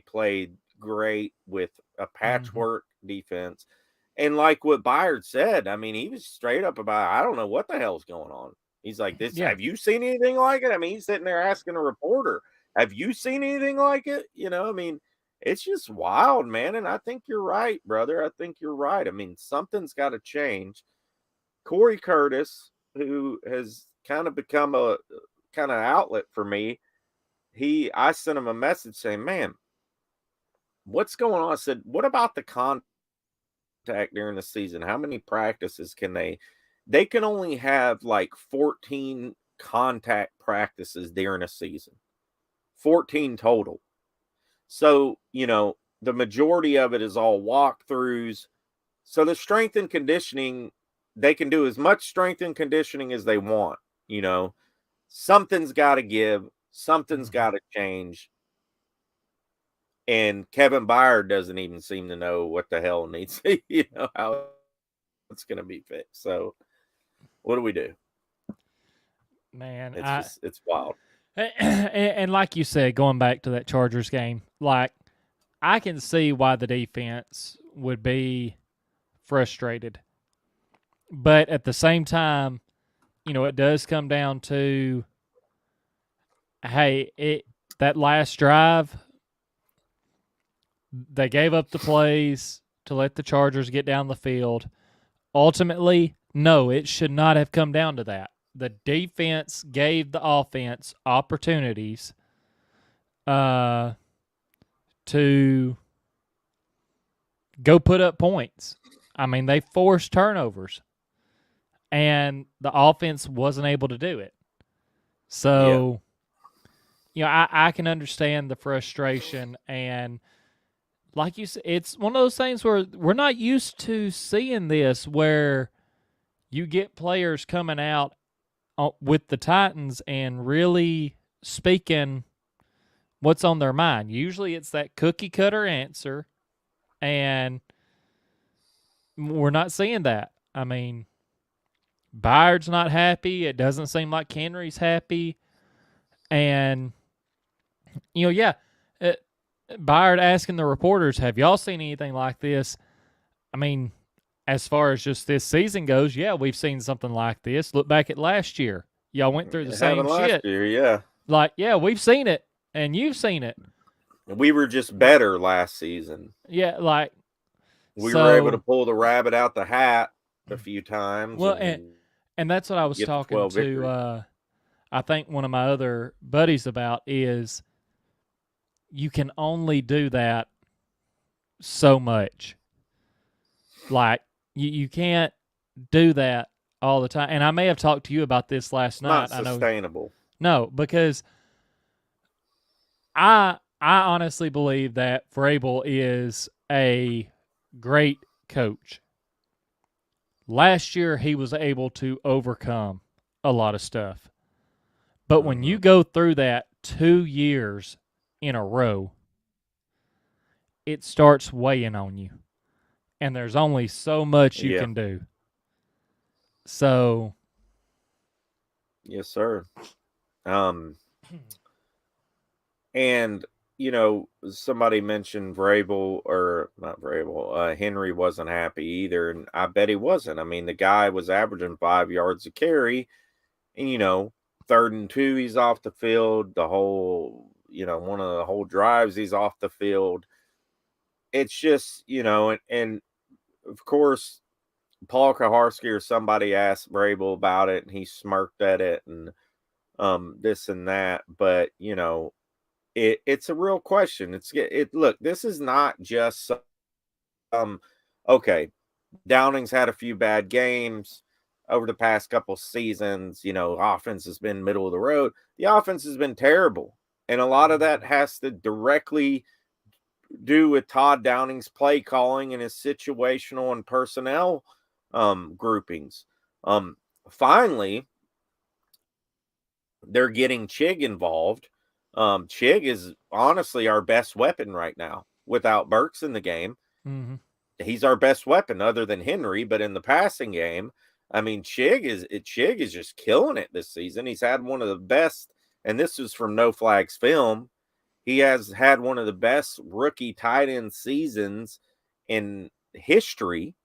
played great with a patchwork defense. And like what Byard said, I mean, he was straight up about, I don't know what the hell's going on. He's like, have you seen anything like it? I mean, he's sitting there asking a reporter, have you seen anything like it? I mean, it's just wild, man. And I think you're right, brother. I think you're right. I mean, something's got to change. Corey Curtis, who has kind of become a kind of outlet for me, I sent him a message saying, man, what's going on? I said, what about the contact during the season? How many practices can they can only have like 14 contact practices during a season, 14 total. So, the majority of it is all walkthroughs. So the strength and conditioning, they can do as much strength and conditioning as they want. Something's got to give, something's got to change. And Kevin Byard doesn't even seem to know what the hell needs, how it's going to be fixed. So what do we do? Man, it's wild. And like you said, going back to that Chargers game, like I can see why the defense would be frustrated. But at the same time, it does come down to, hey, that last drive, they gave up the plays to let the Chargers get down the field. Ultimately, no, it should not have come down to that. The defense gave the offense opportunities to go put up points. I mean, they forced turnovers, and the offense wasn't able to do it. So, I can understand the frustration, and like you said, it's one of those things where we're not used to seeing this, where you get players coming out with the Titans and really speaking what's on their mind. Usually it's that cookie cutter answer, and we're not seeing that. I mean, Byard's not happy. It doesn't seem like Henry's happy. And, Byard asking the reporters, have y'all seen anything like this? I mean, as far as just this season goes, yeah, we've seen something like this. Look back at last year. Y'all went through the same shit. Last year, yeah. Like, yeah, we've seen it, and you've seen it. We were just better last season. Yeah, like. We were able to pull the rabbit out the hat a few times. Well, and that's what I was talking to, I think one of my other buddies about is you can only do that so much. Like, you can't do that all the time. And I may have talked to you about this last night. Not sustainable. No, because I honestly believe that Vrabel is a great coach. Last year, he was able to overcome a lot of stuff. But when you go through that 2 years in a row, it starts weighing on you. And there's only so much you can do. So. Yes, sir. And, somebody mentioned Vrabel, or not Vrabel, Henry wasn't happy either. And I bet he wasn't. I mean, the guy was averaging 5 yards a carry. And, 3rd and 2, he's off the field. The whole, one of the whole drives, he's off the field. It's just, and of course, Paul Kaharski or somebody asked Vrabel about it, and he smirked at it and this and that. But, it's a real question. Look, this is not just okay, Downing's had a few bad games over the past couple seasons. Offense has been middle of the road. The offense has been terrible. And a lot of that has to directly do with Todd Downing's play calling and his situational and personnel groupings. Finally, they're getting Chig involved. Chig is honestly our best weapon right now without Burks in the game. Mm-hmm. He's our best weapon other than Henry, but in the passing game, I mean, Chig is just killing it this season. He's had one of the best, and this is from No Flags Film. He has had one of the best rookie tight end seasons in history.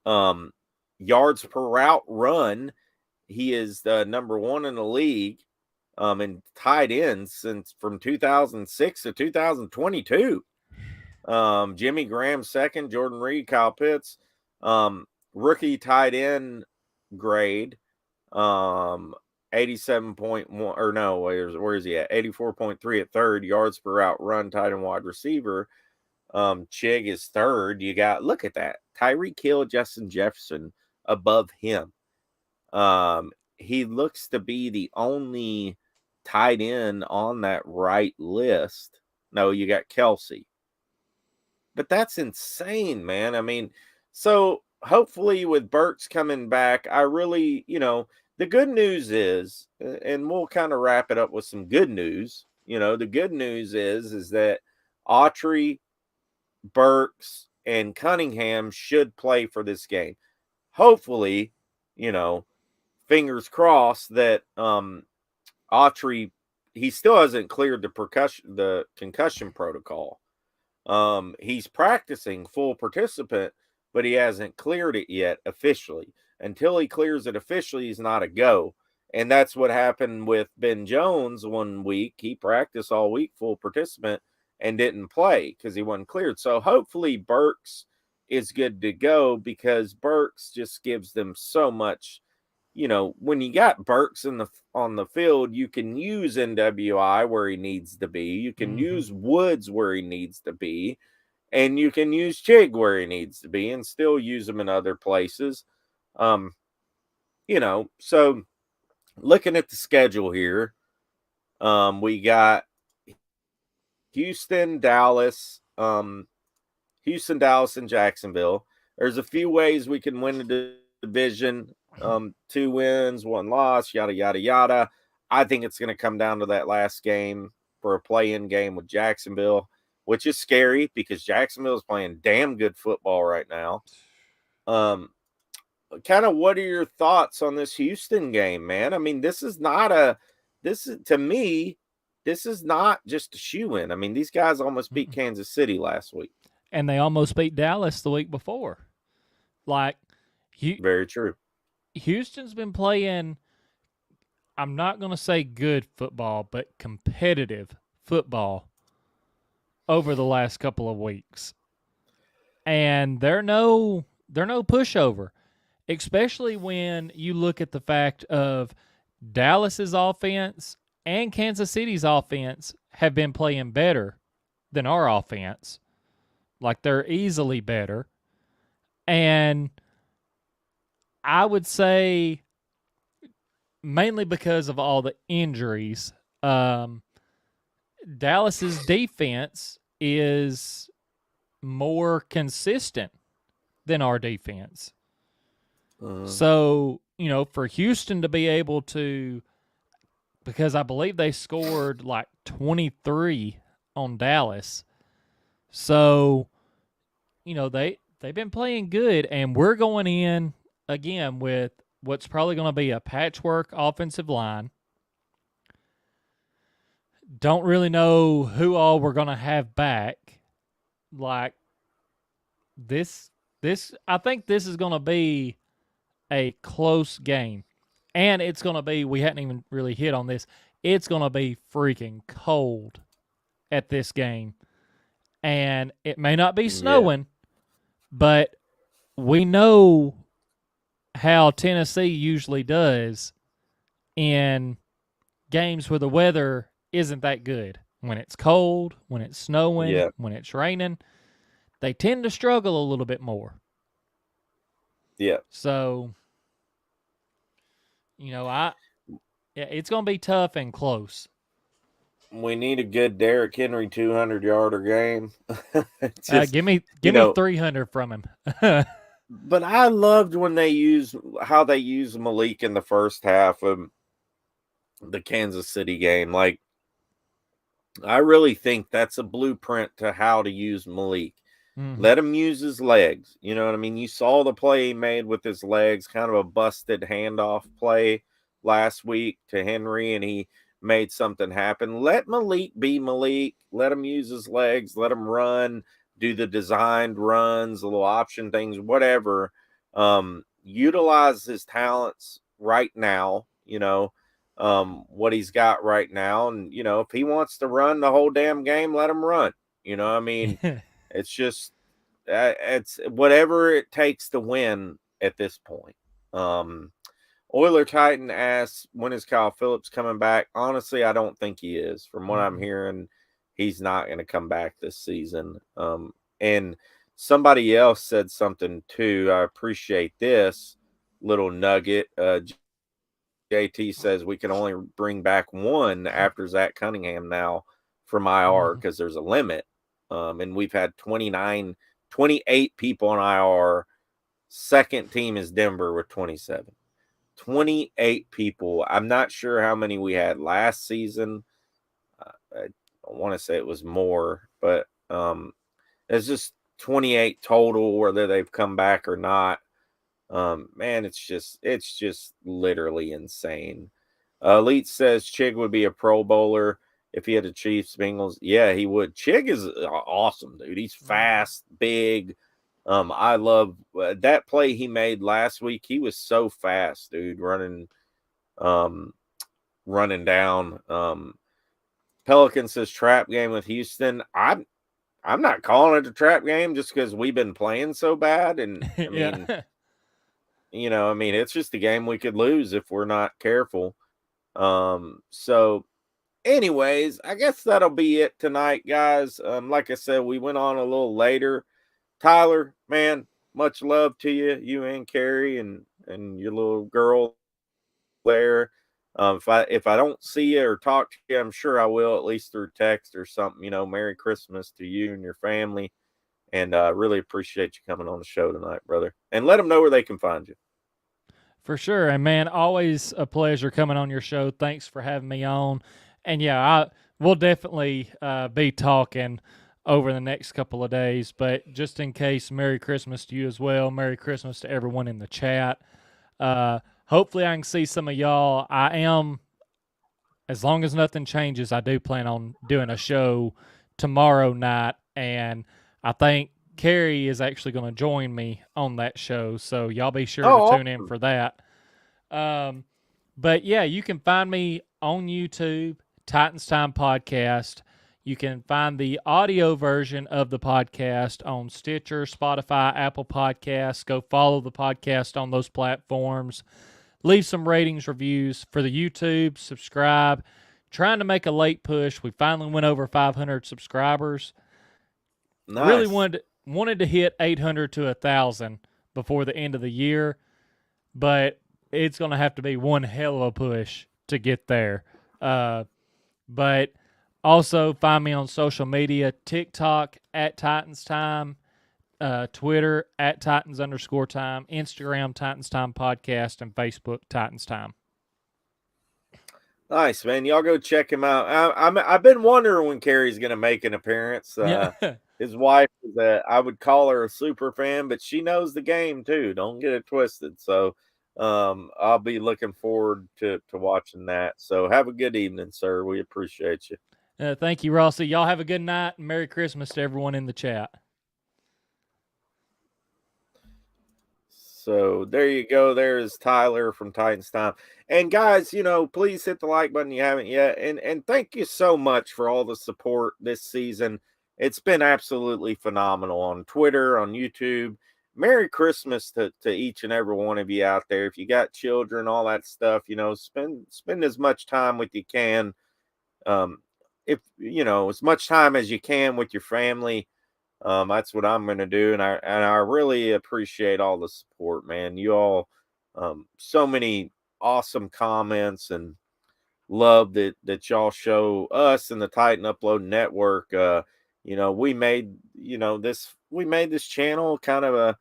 Yards per route run, he is the number one in the league in tight ends since from 2006 to 2022. Jimmy Graham second, Jordan Reed, Kyle Pitts, rookie tight end grade, 87.1 or no, where is he at? 84.3 at third, yards per route run, tight end wide receiver. Chig is third. You got, look at that, Tyreek Hill, Justin Jefferson above him. He looks to be the only tight end on that right list. No, you got Kelsey. But that's insane, man. I mean, so hopefully with Burks coming back, I really, the good news is, and we'll kind of wrap it up with some good news. The good news is that Autry, Burks, and Cunningham should play for this game. Hopefully, fingers crossed that Autry, he still hasn't cleared the concussion protocol. He's practicing full participant, but he hasn't cleared it yet officially. Until he clears it officially, he's not a go. And that's what happened with Ben Jones one week. He practiced all week full participant and didn't play because he wasn't cleared. So hopefully Burks is good to go, because Burks just gives them so much. When you got Burks on the field, you can use NWI where he needs to be. You can use Woods where he needs to be. And you can use Chig where he needs to be and still use him in other places. So looking at the schedule here, we got Houston, Dallas, and Jacksonville. There's a few ways we can win the division. 2 wins, 1 loss, yada, yada, yada. I think it's going to come down to that last game for a play-in game with Jacksonville, which is scary because Jacksonville is playing damn good football right now. Kind of what are your thoughts on this Houston game, man? I mean, this is not just a shoe-in. I mean, these guys almost beat Kansas City last week. And they almost beat Dallas the week before. Very true. Houston's been playing, I'm not going to say good football, but competitive football over the last couple of weeks. And they're no pushover, especially when you look at the fact of Dallas's offense and Kansas City's offense have been playing better than our offense. They're easily better. And I would say mainly because of all the injuries, Dallas's defense is more consistent than our defense. So, for Houston to be able to, because I believe they scored 23 on Dallas. So, they've been playing good, and we're going in again with what's probably going to be a patchwork offensive line. Don't really know who all we're going to have back. This I think this is going to be a close game. And it's going to be, we hadn't even really hit on this, it's going to be freaking cold at this game. And it may not be snowing, but we know how Tennessee usually does in games where the weather isn't that good. When it's cold, when it's snowing, when it's raining, they tend to struggle a little bit more. Yeah. So, it's going to be tough and close. We need a good Derrick Henry 200-yarder game. Give me 300 from him. But I loved when how they used Malik in the first half of the Kansas City game. Like, I really think that's a blueprint to how to use Malik. Mm-hmm. Let him use his legs. You know what I mean? You saw the play he made with his legs, kind of a busted handoff play last week to Henry, and he made something happen. Let Malik be Malik. Let him use his legs. Let him run, do the designed runs, the little option things, whatever. Utilize his talents right now, what he's got right now. And, if he wants to run the whole damn game, let him run. I mean, it's just, it's whatever it takes to win at this point. Oiler Titan asks, when is Kyle Phillips coming back? Honestly, I don't think he is. From what I'm hearing, he's not going to come back this season. And somebody else said something too. I appreciate this little nugget. JT says we can only bring back one after Zach Cunningham now from IR because there's a limit. And we've had 28 people on IR. Second team is Denver with 27. 28 people. I'm not sure how many we had last season. I want to say it was more, but it's just 28 total, whether they've come back or not. Man, it's just literally insane. Elite says Chig would be a Pro Bowler if he had the Chiefs Bengals. Yeah, he would. Chig is awesome, dude. He's fast, big. I love that play he made last week. He was so fast, dude, running down. Pelican says trap game with Houston. I'm not calling it a trap game just because we've been playing so bad. And I mean, it's just a game we could lose if we're not careful. So anyways, I guess that'll be it tonight, guys. Like I said, we went on a little later. Tyler, man, much love to you and Carrie and your little girl there. If I don't see you or talk to you, I'm sure I will, at least through text or something. Merry Christmas to you and your family. And really appreciate you coming on the show tonight, brother. And let them know where they can find you. For sure. And, man, always a pleasure coming on your show. Thanks for having me on. And, yeah, we'll definitely be talking over the next couple of days. But just in case, Merry Christmas to you as well. Merry Christmas to everyone in the chat. Hopefully I can see some of y'all. I am, as long as nothing changes, I do plan on doing a show tomorrow night. And I think Carrie is actually going to join me on that show. So y'all be sure to tune in for that. But, yeah, you can find me on YouTube, Titans Time Podcast. You can find the audio version of the podcast on Stitcher, Spotify, Apple Podcasts. Go follow the podcast on those platforms. Leave some ratings, reviews for the YouTube. Subscribe. Trying to make a late push. We finally went over 500 subscribers. Nice. Really wanted to hit 800 to 1,000 before the end of the year, but it's going to have to be one hell of a push to get there. But also find me on social media, TikTok at Titans Time, Twitter at Titans_time, Instagram Titans Time Podcast, and Facebook Titans Time. Nice, man. Y'all go check him out. I've been wondering when Carrie's going to make an appearance. His wife is I would call her a super fan, but she knows the game too. Don't get it twisted. So I'll be looking forward to watching that. So have a good evening, sir. We appreciate you. Thank you, Rossi. Y'all have a good night, and Merry Christmas to everyone in the chat. So there you go. There's Tyler from Titans Time. And guys, please hit the like button if you haven't yet. And thank you so much for all the support this season. It's been absolutely phenomenal on Twitter, on YouTube. Merry Christmas to each and every one of you out there. If you got children, all that stuff, spend as much time with you can. As much time as you can with your family. That's what I'm going to do. And I really appreciate all the support, man. You all, so many awesome comments and love that y'all show us and the Titan Upload Network. You know, we made this channel kind of a,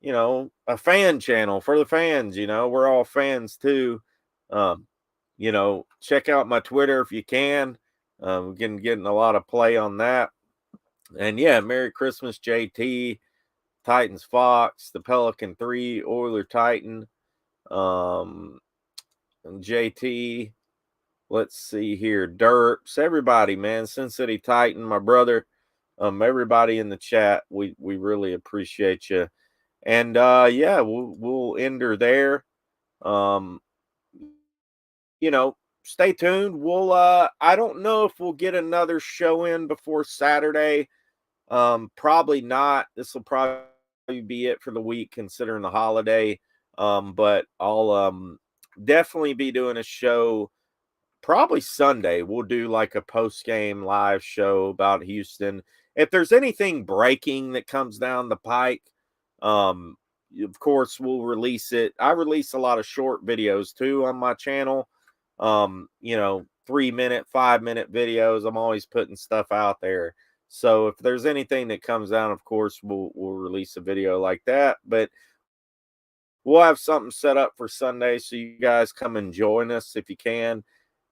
you know, a fan channel for the fans. You know, we're all fans too. You know, check out my Twitter if you can. We're getting a lot of play on that. And yeah, Merry Christmas, JT, Titans Fox, the Pelican 3, Oiler Titan, and JT. Let's see here, Derps, everybody, man, Sin City Titan, my brother, everybody in the chat. We really appreciate you. And yeah, we'll end her there. You know, stay tuned. We'll I don't know if we'll get another show in before Saturday. Probably not. This will probably be it for the week considering the holiday. But I'll definitely be doing a show probably Sunday. We'll do like a post-game live show about Houston. If there's anything breaking that comes down the pike, of course we'll release it. I release a lot of short videos too on my channel. You know, 3-minute, 5-minute videos. I'm always putting stuff out there. So if there's anything that comes down, of course, we'll release a video like that. But we'll have something set up for Sunday, so you guys come and join us if you can.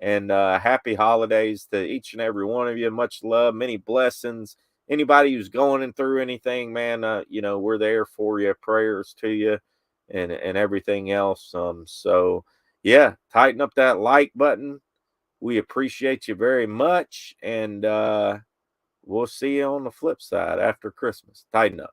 And happy holidays to each and every one of you. Much love, many blessings. Anybody who's going through anything, man, you know, we're there for you. Prayers to you and everything else. So, yeah, tighten up that like button. We appreciate you very much. And we'll see you on the flip side after Christmas. Tighten up.